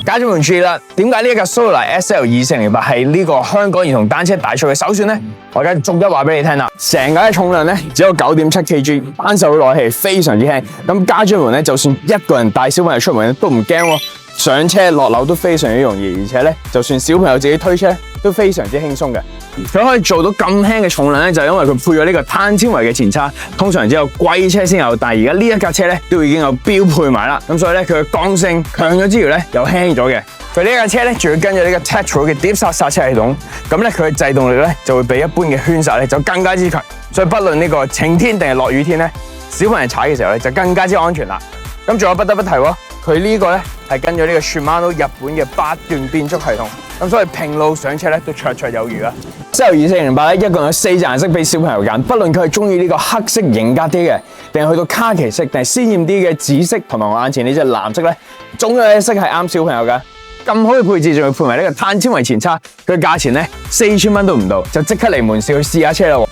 家長們注意啦，點解呢一架 Solar SL2408係呢個香港兒童單車大賽嘅首選呢？我而家逐一話俾你聽啦。成架嘅重量咧只有9.7 kg， 單手攞起非常之輕。咁家長們咧就算一個人帶小朋友出門都唔驚喎，上車落樓都非常之容易，而且咧就算小朋友自己推車都非常之輕鬆嘅。佢可以做到咁輕嘅重量咧，就係因為佢配咗呢個碳纖維嘅前叉。通常只有貴車先有，但係而家呢一架車咧都已經有標配埋啦。咁所以咧佢嘅剛性強咗之餘咧又輕咗嘅。佢呢架車咧仲要跟住呢個 Tektro 嘅碟剎剎車系統，咁咧佢嘅制動力咧就會比一般嘅圈剎咧就更加之強。所以不論呢個晴天定係落雨天咧，小朋友踩嘅時候咧就更加之安全啦。咁仲有不得不提喎，佢呢個咧係跟咗呢個 Shimano 日本嘅8段變速系統，咁所以平路上車咧都綽綽有餘啊。SL2408咧一共有4隻顏色俾小朋友揀，不論佢係中意呢個黑色型格啲嘅，定係去到卡其色，定係鮮豔啲嘅紫色，同埋我眼前呢隻藍色咧，總有一色係啱小朋友㗎。咁好嘅配置仲要配埋呢個碳纖維前叉，佢價錢咧4000蚊都唔到，就即刻嚟門市去試下車啦喎！